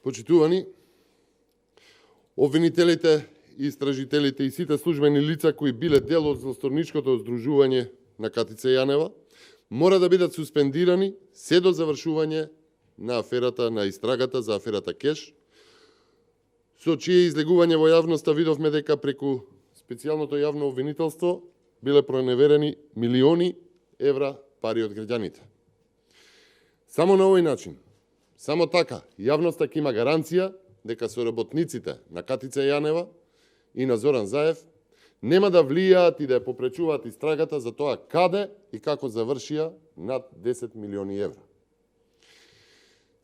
Почитувани, обвинителите, истражителите и сите службени лица кои биле дел од злосторничкото здружување на Катица Јанева, мора да бидат суспендирани се до завршување на аферата, на истрагата за аферата Кеш, со чие излегување во јавноста видовме дека преку специјалното јавно обвинителство биле проневерени милиони евра пари од граѓаните. Само на овој начин, само така, јавноста ќе има гаранција дека соработниците на Катица Јанева и на Зоран Заев нема да влијаат и да ја попречуваат истрагата за тоа каде и како завршија над 10 милиони евра.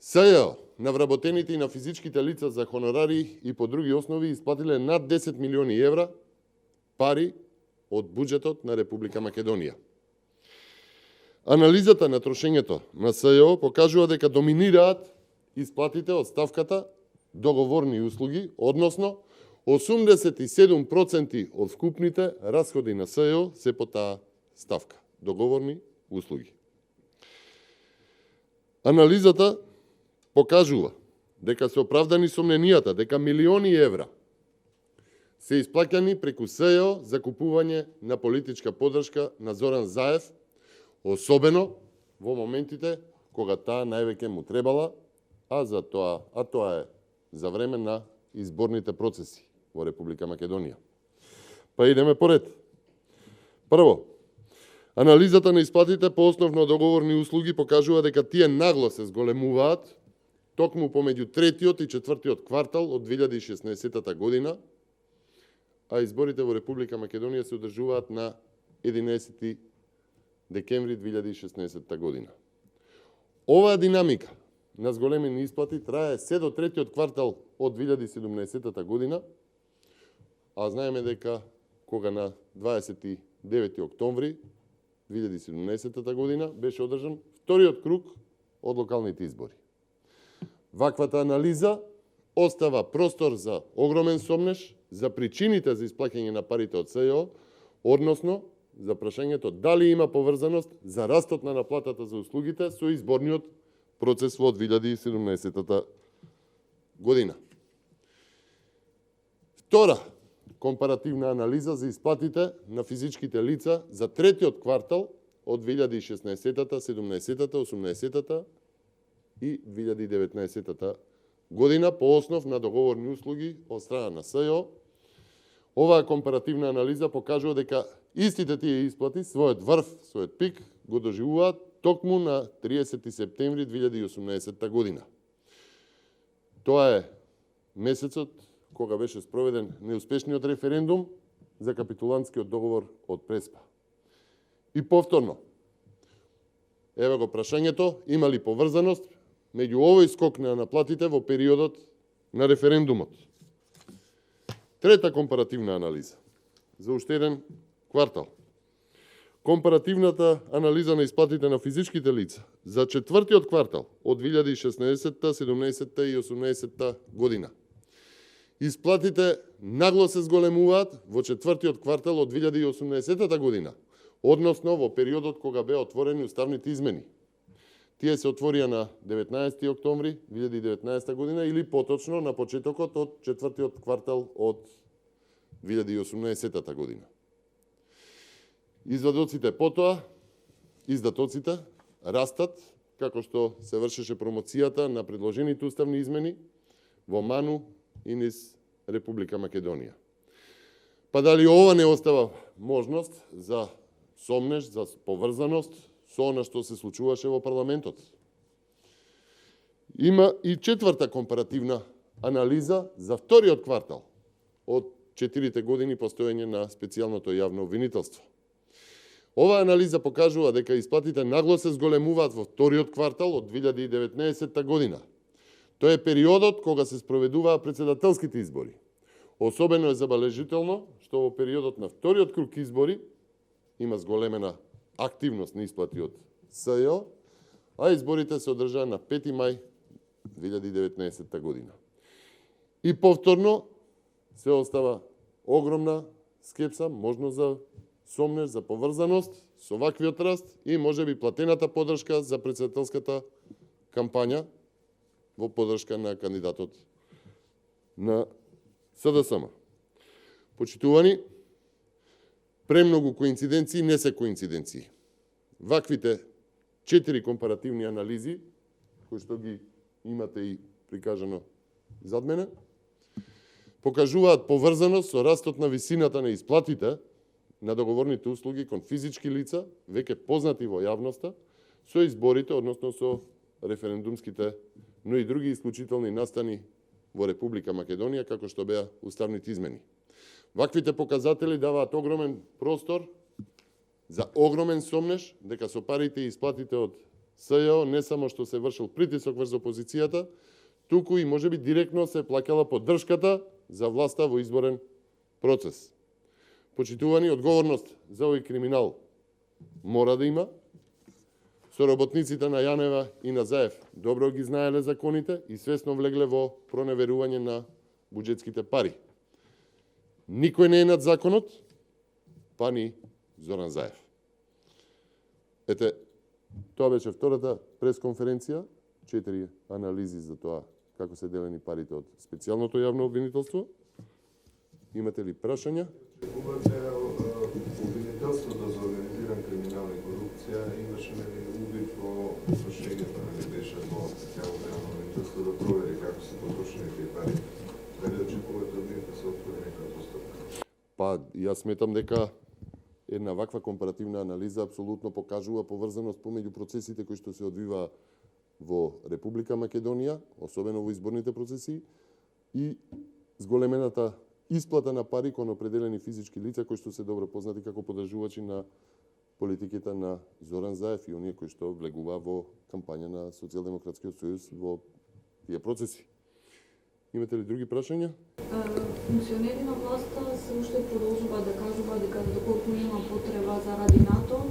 СЈО на вработените и на физичките лица за хонорари и по други основи исплатиле над 10 милиони евра пари од буџетот на Република Македонија. Анализата на трошењето на СЈО покажува дека доминираат исплатите од ставката договорни услуги, односно 87% од вкупните расходи на СЈО се по таа ставка договорни услуги. Анализата покажува дека се оправдани сомненијата дека милиони евра се исплаќани преку СЈО за купување на политичка поддршка на Зоран Заев, особено во моментите кога таа највеќе му требала, а тоа е за време на изборните процеси во Република Македонија. Па идеме поред. Прво, анализата на исплатите по основно договорни услуги покажува дека тие нагло се зголемуваат токму помеѓу третиот и четвртиот квартал од 2016 година, а изборите во Република Македонија се одржуваат на 11 декември 2016 година. Оваа динамика на зголемени исплати трае се до третиот квартал од 2017 година, а знаеме дека кога на 29 октомври 2017 година беше одржан вториот круг од локалните избори. Ваквата анализа остава простор за огромен сомнеж за причините за исплаќање на парите од СЈО, односно за прашањето дали има поврзаност за растот на наплатата за услугите со изборниот процес во 2017 година. Втора компаративна анализа за исплатите на физичките лица за третиот квартал од 2016, 17, 18 и 2019 година по основ на договорни услуги од страна на СЈО. Оваа компаративна анализа покажува дека истите тие исплати својот врв, својот пик го доживуваат токму на 30 септември 2018 година. Тоа е месецот кога беше спроведен неуспешниот референдум за капитулантскиот договор од Преспа. И повторно, еве го прашањето, има ли поврзаност меѓу овој скок на наплатите во периодот на референдумот? Трета компаративна анализа за уште еден квартал. Компаративната анализа на исплатите на физичките лица за четвртиот квартал од 2016, 17 и 18 година. Исплатите нагло се зголемуваат во четвртиот квартал од 2018 година, односно во периодот кога беа отворени уставните измени. Тие се отворија на 19 октомври 2019 година или поточно на почетокот од четвртиот квартал од 2018 година. Извадоците потоа, издатоците растат како што се вршеше промоцијата на предложените уставни измени во ману и низ Република Македонија. Па дали ова не остава можност за сомнеж, за поврзаност со она што се случуваше во парламентот? Има и четврта компаративна анализа за вториот квартал од 4 години постоење на специјалното јавно обвинителство. Оваа анализа покажува дека исплатите нагло се зголемуваат во вториот квартал од 2019 година. Тоа е периодот кога се спроведуваа претседателските избори. Особено е забележително што во периодот на вториот круг избори има зголемена активност на исплати од СЈО, а изборите се одржаа на 5 мај 2019 година. И повторно се остава огромна скепса, можност за сомнеж, за поврзаност со ваквиот раст и можеби платената поддршка за претседателската кампања во поддршка на кандидатот на СДСМ. Почитувани, премногу коинциденции не се коинциденции. Ваквите 4 компаративни анализи, кои што ги имате и прикажано зад мене, покажуваат поврзаност со растот на висината на исплатите на договорните услуги кон физички лица, веќе познати во јавноста, со изборите, односно со референдумските, но и други исклучителни настани во Република Македонија, како што беа уставните измени. Ваквите показатели даваат огромен простор за огромен сомнеш дека со парите и исплатите од СЈО не само што се вршил притисок врз опозицијата, туку и можеби директно се плаќала поддршката за власта во изборен процес. Почитувани, одговорност за овој криминал мора да има. Соработниците на Јанева и на Заев добро ги знаеле законите и свесно влегле во проневерување на буџетските пари. Никој не е над законот, па ни Зоран Заев. Ете, тоа беше втората пресконференција, 4 анализи за тоа како се делени парите од специјалното јавно обвинителство. Имате ли прашања? Обвинителството за организиран криминал и корупција имаше увид во извршењето на беше во специјалното јавно обвинителство да провери како се потрошени тие пари. Дали очекувате од нив да се отвори некоја постапка? Па, јас сметам дека една ваква компаративна анализа апсолутно покажува поврзаност помеѓу процесите кои што се одвива во Република Македонија, особено во изборните процеси, и зголемената исплата на пари кон определени физички лица кои што се добро познати како поддржувачи на политиките на Зоран Заев и оние кои што влегува во кампања на Социјалдемократскиот сојуз во тие процеси. Имате ли други прашања? Функционери на власта се уште продолжуваат да кажуваат дека доколку има потреба заради НАТО,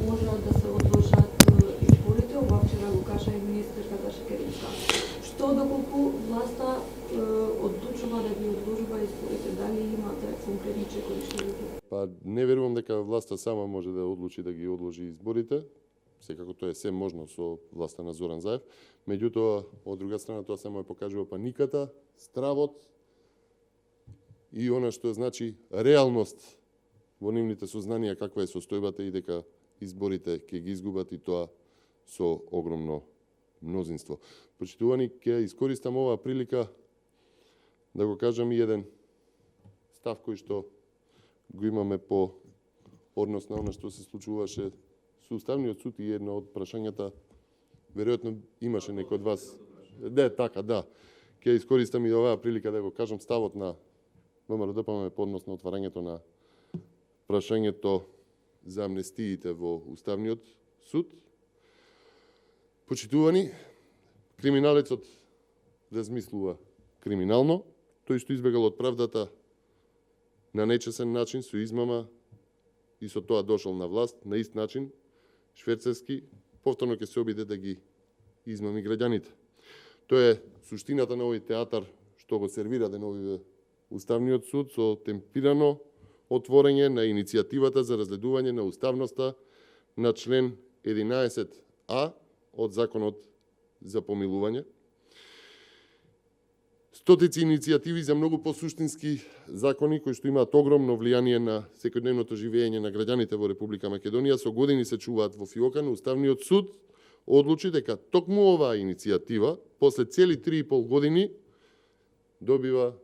може да се одложат изборите. Ова вчера го кажа и министерката Шекеринска. Што доколку власта одлучува да ги одложува изборите? Дали имате конкретни чекови што ги? Па не верувам дека власта сама може да одлучи да ги одложи изборите. Секако тоа е се можно со власта на Зоран Заев. Меѓутоа, од друга страна, тоа само ја покажува паниката, стравот и она што значи реалност во нивните сознанија каква е состојбата и дека изборите ќе ги изгубат и тоа со огромно мнозинство. Почитувани, ќе искористам оваа прилика да го кажам и еден став кој што го имаме по однос на она што се случуваше со Уставниот суд и едно од прашањата, веројатно имаше некој од вас. Не, така, да. Ќе искористам и оваа прилика да го кажам ставот на ВМРО-ДПМНЕ по однос на отварањето на прашањето за амнестиите во Уставниот суд. Почитувани, криминалецот размислува криминално, тој што избегал од правдата на нечесен начин, со измама и со тоа дошол на власт, на ист начин, шверцерски, повторно ќе се обиде да ги измами граѓаните. Тоа е суштината на овој театар што го сервира деновиве Уставниот суд со темпирано отворење на иницијативата за разгледување на уставноста на член 11а од Законот за помилување. Стотици иницијативи за многу посуштински закони кои што имаат огромно влијание на секојдневното живење на граѓаните во Република Македонија со години се чуваат во фиока, но Уставниот суд одлучи дека токму оваа иницијатива после цели 3,5 години добива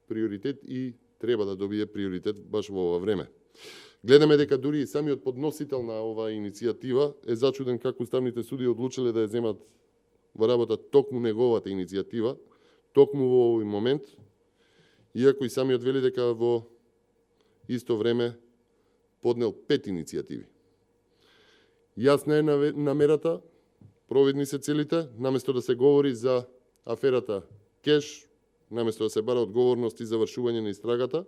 приоритет и треба да добие приоритет баш во ова време. Гледаме дека дури и самиот подносител на оваа иницијатива е зачуден како уставните суди одлучиле да ја земат во работа токму неговата иницијатива, токму во овој момент, иако и самиот вели дека во исто време поднел 5 иницијативи. Јасна е намерата, провидни се целите, наместо да се говори за аферата Кеш, наместо да се бара одговорност и завршување на истрагата,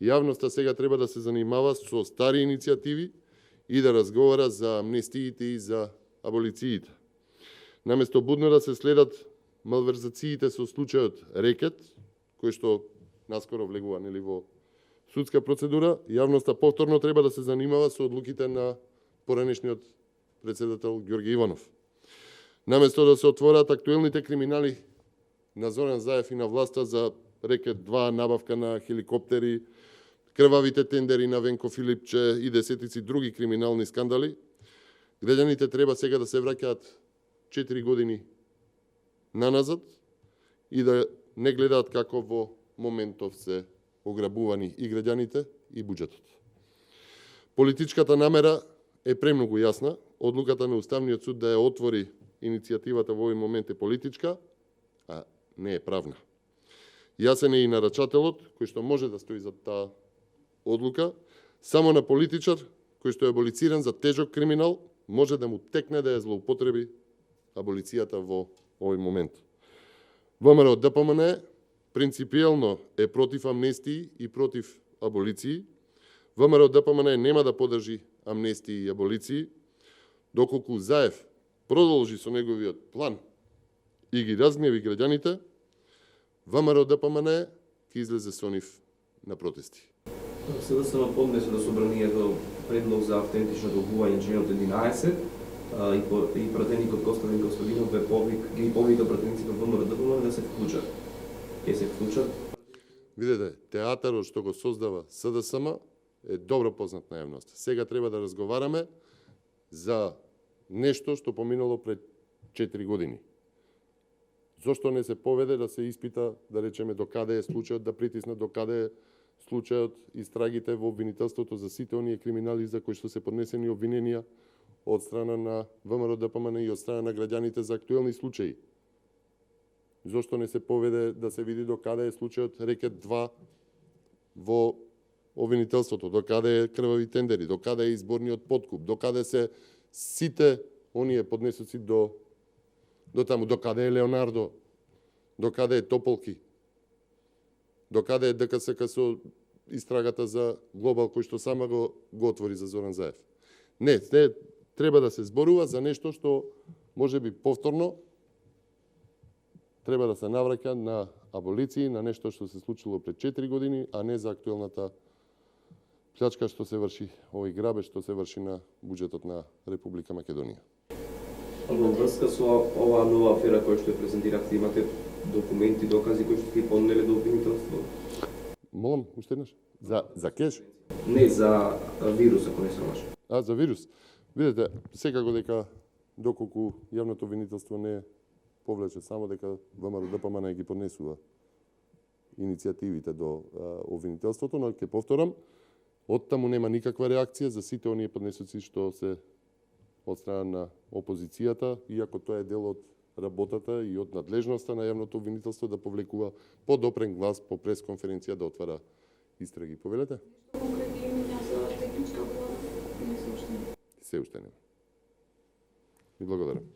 јавноста сега треба да се занимава со стари иницијативи и да разговара за амнестиите и за аболициите. Наместо будно да се следат малверзациите со случајот Рекет, кој што наскоро влегува нели во судска процедура, јавноста повторно треба да се занимава со одлуките на поранешниот председател Ѓорѓе Иванов. наместо да се отворат актуелните криминали на Зоран Заев и на власта за рекет 2, набавка на хеликоптери, крвавите тендери на Венко Филипче и десетици други криминални скандали, граѓаните треба сега да се враќаат 4 години наназад и да не гледаат како во моментов се ограбувани и граѓаните и буџетот. Политичката намера е премногу јасна. Одлуката на Уставниот суд да ја отвори иницијативата во овој момент е политичка, а не е правна. Јасен е и нарачателот кој што може да стои за таа одлука. Само на политичар кој што е аболициран за тежок криминал може да му текне да ја злоупотреби аболицијата во овој момент. ВМРО ДПМН принципиелно е против амнестии и против аболиции. ВМРО ДПМН нема да поддржи амнестии и аболиции, доколку Заев продолжи со неговиот план и ги разгневи граѓаните, ВМРО ДПМН ќе излезе со нив на протести. СДСМ поднесе до собранието предлог за автентично долгување членот 11 и пратеникот Костадин Костадинов ги повика пратениците од ВМРО ДПМН да се вклучат. Ќе се вклучат. Видете, театарот што го создава СДСМ е добро познат на јавноста. Сега треба да разговараме за нешто што поминало пред 4 години. Зошто не се поведе да се испита, да речеме, докаде е случајот, да притисне докаде е случајот, истрагите во обвинителството за сите оние криминали за кои што се поднесени обвиненија од страна на ВМРО ДПМН и од страна на граѓаните за актуелни случаи. Зошто не се поведе да се види докаде е случајот рекет 2 во обвинителството, докаде е крвави тендери, докаде е изборниот подкуп, докаде се сите оние поднесоци до таму, докаде е Леонардо, докаде е Тополки, докаде е ДКСК со истрагата за Глобал кој што сама го отвори за Зоран Заев. Не, треба да се зборува за нешто што може би повторно треба да се навраќа на аболиции, на нешто што се случило пред 4 години, а не за актуелната плячка што се врши, овој грабеж што се врши на буџетот на Република Македонија. Во врска со оваа нова афера која што ја презентиравте, имате документи, докази кои што ги поднеле до обвинителство? Молам, уште еднаш. За кеш? Не, за вирус, ако не се лажам. За вирус. Видете, секако дека доколку јавното обвинителство не повлече само дека ВМРО ДПМН ги поднесува иницијативите до обвинителството, но ќе повторам, оттаму нема никаква реакција за сите оние поднесоци што се од страна на опозицијата, иако тоа е дел од работата и од надлежноста на јавното обвинителство да повлекува подопрен глас по пресконференција да отвара истраги. Повелете? Конкретни имења за техничка влада? Не се уште. Се уште нема. И благодарам.